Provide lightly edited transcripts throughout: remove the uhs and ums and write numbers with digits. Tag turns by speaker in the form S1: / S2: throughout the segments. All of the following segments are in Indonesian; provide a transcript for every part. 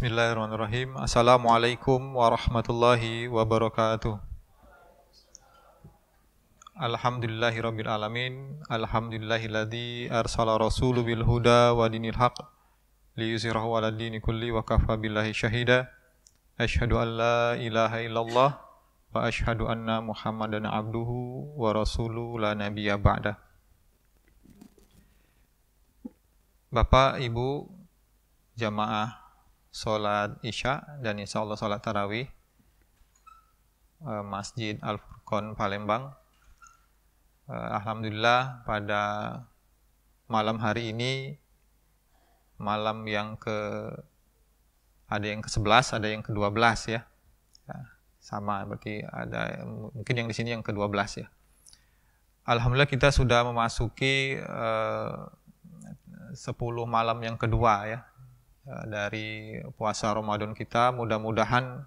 S1: Bismillahirrahmanirrahim. Assalamualaikum warahmatullahi wabarakatuh. Alhamdulillahirabbil alamin. Alhamdulillahilladzi arsala rasuluhu bil huda wa dinil haq liyuzhirahu 'alad dini kulli wa kafa billahi syahida. Asyhadu an la ilaha illallah wa asyhadu anna Muhammadan abduhu wa rasuluhu la nabiyya ba'da. Bapak, Ibu, jamaah sholat Isya dan insya Allah sholat Tarawih Masjid Al-Furqon Palembang. Alhamdulillah pada malam hari ini, malam yang ada yang ke-11, ada yang ke-12 ya. Sama berarti ada mungkin yang di sini yang ke-12 ya. Alhamdulillah kita sudah memasuki 10 malam yang kedua ya dari puasa Ramadan kita. Mudah-mudahan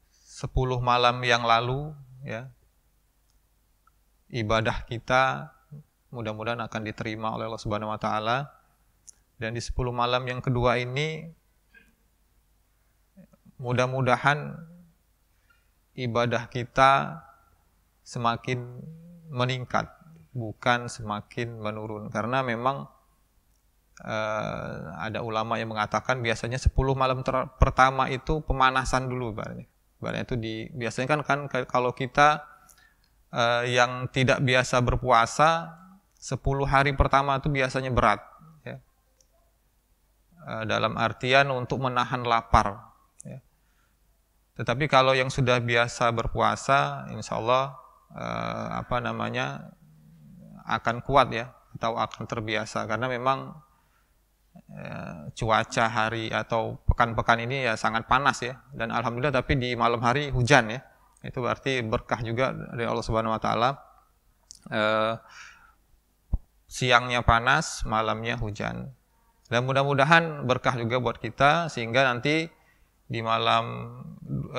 S1: 10 malam yang lalu ya, ibadah kita mudah-mudahan akan diterima oleh Allah Subhanahu wa taala, dan di 10 malam yang kedua ini mudah-mudahan ibadah kita semakin meningkat, bukan semakin menurun, karena memang ada ulama yang mengatakan biasanya 10 malam pertama itu pemanasan dulu ibaratnya itu biasanya kan kalau kita yang tidak biasa berpuasa 10 hari pertama itu biasanya berat ya. Dalam artian untuk menahan lapar ya. Tetapi kalau yang sudah biasa berpuasa insya Allah akan kuat ya, atau akan terbiasa, karena memang cuaca hari atau pekan-pekan ini ya sangat panas ya, dan alhamdulillah tapi di malam hari hujan ya, itu berarti berkah juga dari Allah Subhanahu wa taala. Siangnya panas, malamnya hujan, dan mudah-mudahan berkah juga buat kita sehingga nanti di malam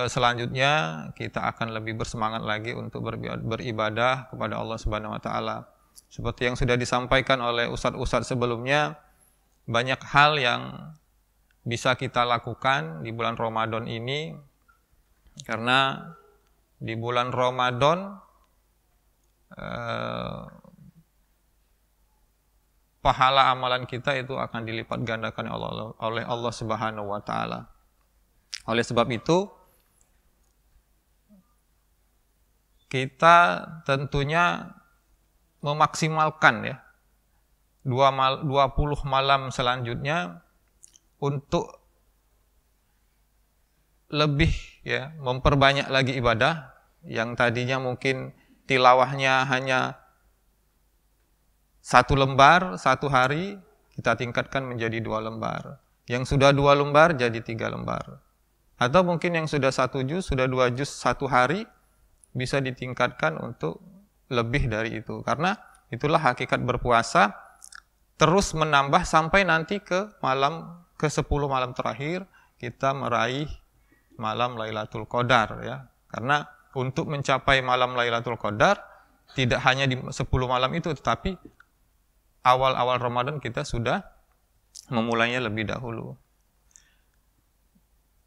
S1: selanjutnya kita akan lebih bersemangat lagi untuk beribadah kepada Allah Subhanahu wa taala. Seperti yang sudah disampaikan oleh ustadz-ustadz sebelumnya, banyak hal yang bisa kita lakukan di bulan Ramadan ini, karena di bulan Ramadan pahala amalan kita itu akan dilipat gandakan oleh Allah Subhanahu wa taala. Oleh sebab itu kita tentunya memaksimalkan ya 20 malam selanjutnya untuk lebih ya memperbanyak lagi ibadah. Yang tadinya mungkin tilawahnya hanya 1 lembar 1 hari, kita tingkatkan menjadi 2 lembar. Yang sudah 2 lembar jadi 3 lembar. Atau mungkin yang sudah 1 juz, sudah 2 juz 1 hari, bisa ditingkatkan untuk lebih dari itu. Karena itulah hakikat berpuasa, terus menambah sampai nanti ke 10 malam terakhir kita meraih malam Lailatul Qadar ya. Karena untuk mencapai malam Lailatul Qadar tidak hanya di 10 malam itu, tetapi awal-awal Ramadan kita sudah memulainya lebih dahulu.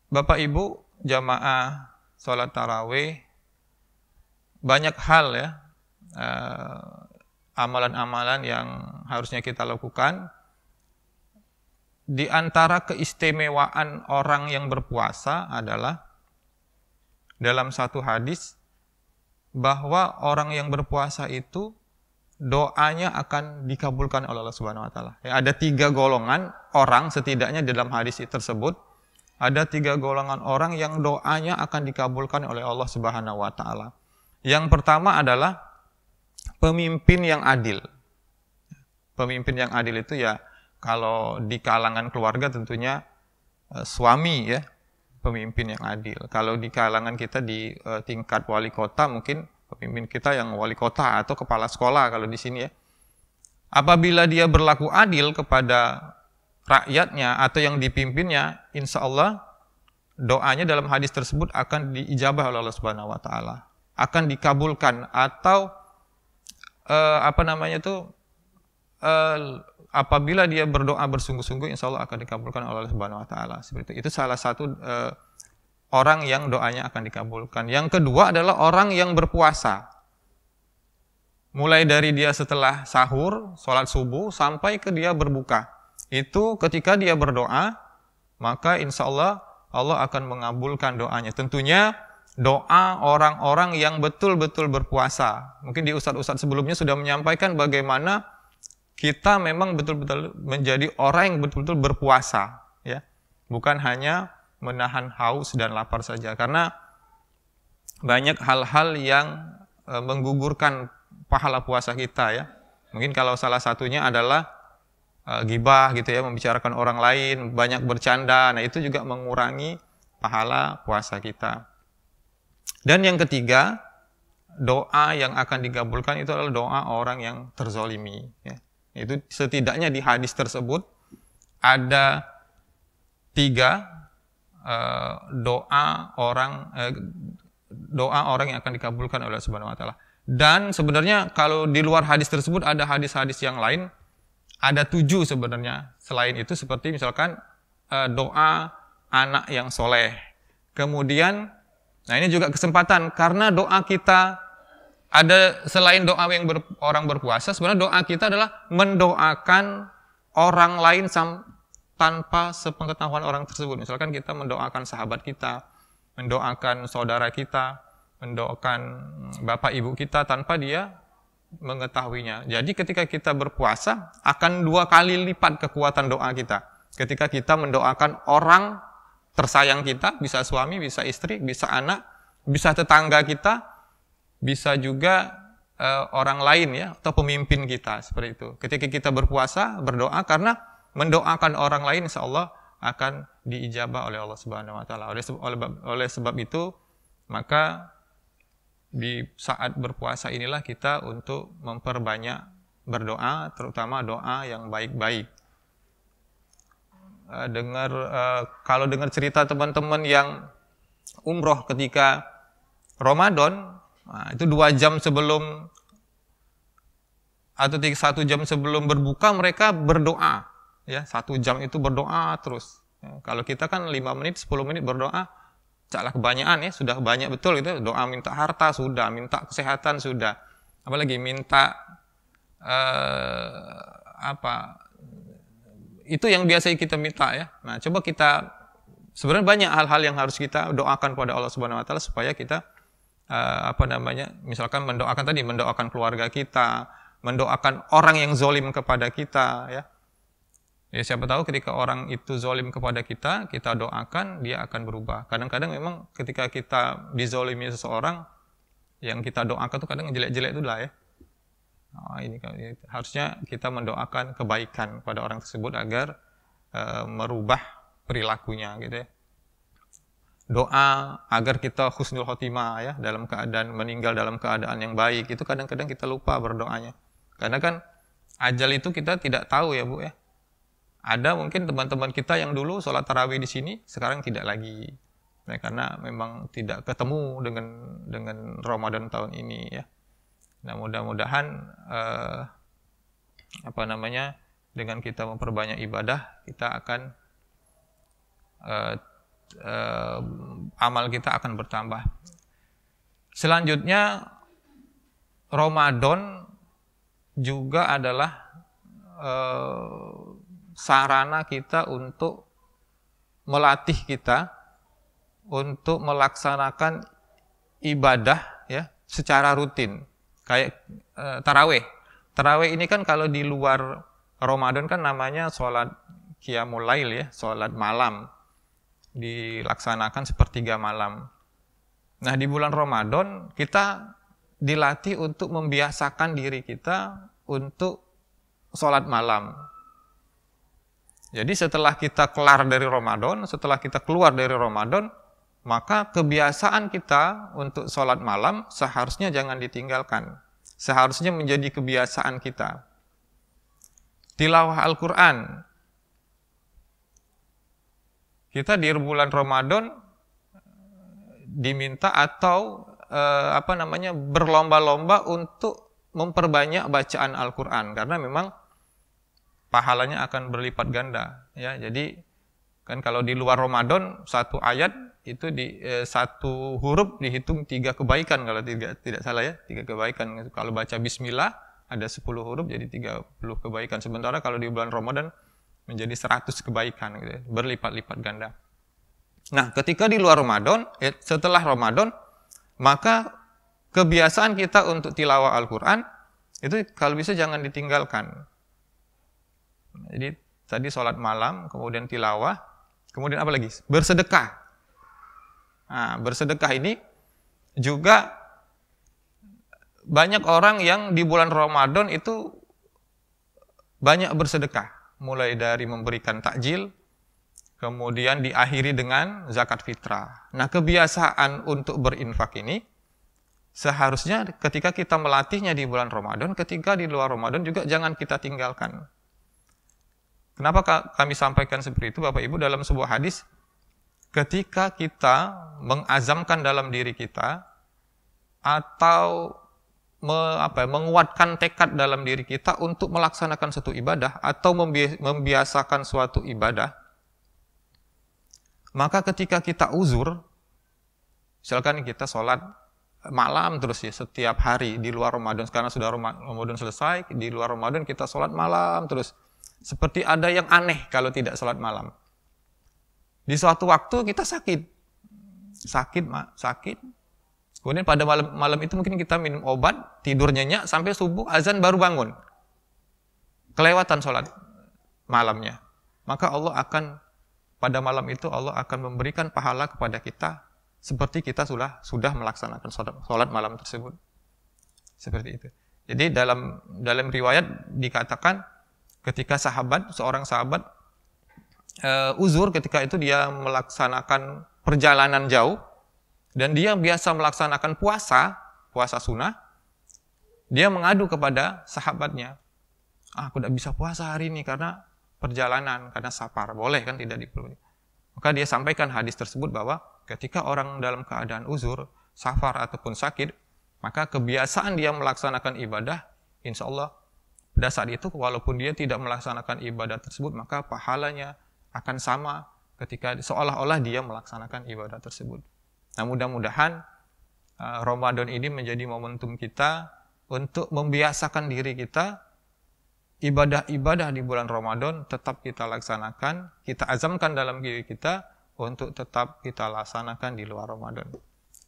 S1: Bapak Ibu jamaah sholat tarawih, banyak hal ya amalan-amalan yang harusnya kita lakukan. Di antara keistimewaan orang yang berpuasa adalah dalam satu hadis bahwa orang yang berpuasa itu doanya akan dikabulkan oleh Allah Subhanahu wa taala. Ya, ada 3 golongan orang setidaknya dalam hadis tersebut. Ada 3 golongan orang yang doanya akan dikabulkan oleh Allah Subhanahu wa taala. Yang pertama adalah pemimpin yang adil. Pemimpin yang adil itu ya kalau di kalangan keluarga tentunya suami ya, pemimpin yang adil. Kalau di kalangan kita di tingkat wali kota, mungkin pemimpin kita yang wali kota atau kepala sekolah kalau di sini ya. Apabila dia berlaku adil kepada rakyatnya atau yang dipimpinnya, insya Allah doanya dalam hadis tersebut akan diijabah oleh Allah Subhanahu wa taala, akan dikabulkan, atau apabila dia berdoa bersungguh-sungguh, insya Allah akan dikabulkan oleh Allah Subhanahu Wa Taala. Seperti itu salah satu orang yang doanya akan dikabulkan. Yang kedua adalah orang yang berpuasa. Mulai dari dia setelah sahur, sholat subuh, sampai ke dia berbuka. Itu ketika dia berdoa, maka insya Allah Allah akan mengabulkan doanya. Tentunya doa orang-orang yang betul-betul berpuasa. Mungkin di ustadz-ustadz sebelumnya sudah menyampaikan bagaimana kita memang betul-betul menjadi orang yang betul-betul berpuasa, ya. Bukan hanya menahan haus dan lapar saja. Karena banyak hal-hal yang menggugurkan pahala puasa kita, ya. Mungkin kalau salah satunya adalah ghibah gitu ya, membicarakan orang lain, banyak bercanda. Nah, itu juga mengurangi pahala puasa kita. Dan yang ketiga, doa yang akan dikabulkan itu adalah doa orang yang terzolimi, ya. Itu setidaknya di hadis tersebut ada 3 doa orang yang akan dikabulkan oleh Allah Subhanahu Wa Taala. Dan sebenarnya kalau di luar hadis tersebut ada hadis-hadis yang lain, ada 7 sebenarnya. Selain itu seperti misalkan doa anak yang soleh. Kemudian, nah ini juga kesempatan karena doa kita ada selain doa yang orang berpuasa, sebenarnya doa kita adalah mendoakan orang lain tanpa sepengetahuan orang tersebut. Misalkan kita mendoakan sahabat kita, mendoakan saudara kita, mendoakan bapak ibu kita tanpa dia mengetahuinya. Jadi ketika kita berpuasa akan 2 kali lipat kekuatan doa kita. Ketika kita mendoakan orang tersayang kita, bisa suami, bisa istri, bisa anak, bisa tetangga kita, bisa juga orang lain ya, atau pemimpin kita, seperti itu. Ketika kita berpuasa, berdoa karena mendoakan orang lain insya Allah akan diijabah oleh Allah Subhanahu Wa Taala. Oleh sebab itu, maka di saat berpuasa inilah kita untuk memperbanyak berdoa, terutama doa yang baik-baik. Kalau dengar cerita teman-teman yang umroh ketika Ramadan, nah, itu 2 jam sebelum atau 1 jam sebelum berbuka mereka berdoa, ya 1 jam itu berdoa terus. Ya, kalau kita kan 5 menit, 10 menit berdoa, caklah kebanyakan ya, sudah banyak betul itu. Doa minta harta sudah, minta kesehatan sudah, apalagi minta itu yang biasa kita minta ya. Nah, coba kita sebenarnya banyak hal-hal yang harus kita doakan kepada Allah Subhanahu Wa Taala supaya kita misalkan mendoakan keluarga kita, mendoakan orang yang zolim kepada kita, ya. Ya siapa tahu ketika orang itu zolim kepada kita, kita doakan dia akan berubah. Kadang-kadang memang ketika kita dizolimi seseorang, yang kita doakan itu kadang jelek-jelek itu lah ya. Ini harusnya kita mendoakan kebaikan pada orang tersebut agar merubah perilakunya, gitu ya. Doa agar kita husnul khotimah ya, dalam keadaan meninggal dalam keadaan yang baik, itu kadang-kadang kita lupa berdoanya. Karena kan ajal itu kita tidak tahu ya Bu ya. Ada mungkin teman-teman kita yang dulu sholat tarawih di sini sekarang tidak lagi. Nah, karena memang tidak ketemu dengan Ramadan tahun ini ya. Nah, mudah-mudahan dengan kita memperbanyak ibadah, kita akan amal kita akan bertambah. Selanjutnya, Ramadan juga adalah sarana kita untuk melatih kita untuk melaksanakan ibadah ya secara rutin. Kayak tarawih. Tarawih ini kan kalau di luar Ramadan kan namanya sholat qiyamul lail ya, sholat malam. Dilaksanakan sepertiga malam. Nah, di bulan Ramadan kita dilatih untuk membiasakan diri kita untuk sholat malam. Jadi setelah kita kelar dari Ramadan, setelah kita keluar dari Ramadan, maka kebiasaan kita untuk sholat malam seharusnya jangan ditinggalkan. Seharusnya menjadi kebiasaan kita. Tilawah Al-Quran. Kita di bulan Ramadan diminta atau berlomba-lomba untuk memperbanyak bacaan Al-Quran. Karena memang pahalanya akan berlipat ganda. Ya, jadi kan kalau di luar Ramadan satu ayat itu satu huruf dihitung 3 kebaikan kalau tidak salah ya, 3 kebaikan. Kalau baca Bismillah ada 10 huruf jadi 30 kebaikan. Sementara kalau di bulan Ramadan menjadi 100 kebaikan gitu ya, berlipat-lipat ganda. Nah, ketika di luar Ramadan, setelah Ramadan, maka kebiasaan kita untuk tilawah Al-Quran itu kalau bisa jangan ditinggalkan. Jadi tadi sholat malam, kemudian tilawah, kemudian apa lagi? Bersedekah. Nah, bersedekah ini juga banyak orang yang di bulan Ramadan itu banyak bersedekah. Mulai dari memberikan takjil, kemudian diakhiri dengan zakat fitrah. Nah, kebiasaan untuk berinfak ini seharusnya ketika kita melatihnya di bulan Ramadan, ketika di luar Ramadan juga jangan kita tinggalkan. Kenapa kami sampaikan seperti itu, Bapak Ibu? Dalam sebuah hadis, ketika kita mengazamkan dalam diri kita atau menguatkan tekad dalam diri kita untuk melaksanakan suatu ibadah atau membiasakan suatu ibadah, maka ketika kita uzur, misalkan kita sholat malam terus ya setiap hari di luar Ramadan, karena sudah Ramadan selesai, di luar Ramadan kita sholat malam terus, seperti ada yang aneh kalau tidak sholat malam. Di suatu waktu kita sakit, kemudian pada malam itu mungkin kita minum obat, tidur nyenyak sampai subuh azan baru bangun, kelewatan sholat malamnya, maka pada malam itu Allah akan memberikan pahala kepada kita seperti kita sudah melaksanakan sholat malam tersebut. Seperti itu. Jadi dalam riwayat dikatakan ketika seorang sahabat uzur, ketika itu dia melaksanakan perjalanan jauh dan dia biasa melaksanakan puasa sunnah, dia mengadu kepada sahabatnya, aku tidak bisa puasa hari ini karena perjalanan, karena safar. Boleh kan, tidak diperbolehkan. Maka dia sampaikan hadis tersebut bahwa ketika orang dalam keadaan uzur, safar ataupun sakit, maka kebiasaan dia melaksanakan ibadah, insya Allah pada saat itu walaupun dia tidak melaksanakan ibadah tersebut, maka pahalanya akan sama ketika seolah-olah dia melaksanakan ibadah tersebut. Nah, mudah-mudahan Ramadan ini menjadi momentum kita untuk membiasakan diri kita. Ibadah-ibadah di bulan Ramadan tetap kita laksanakan, kita azamkan dalam diri kita untuk tetap kita laksanakan di luar Ramadan.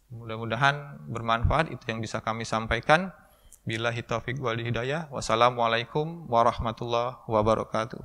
S1: Mudah-mudahan bermanfaat, itu yang bisa kami sampaikan. Billahi taufiq wal hidayah. Wassalamualaikum warahmatullahi wabarakatuh.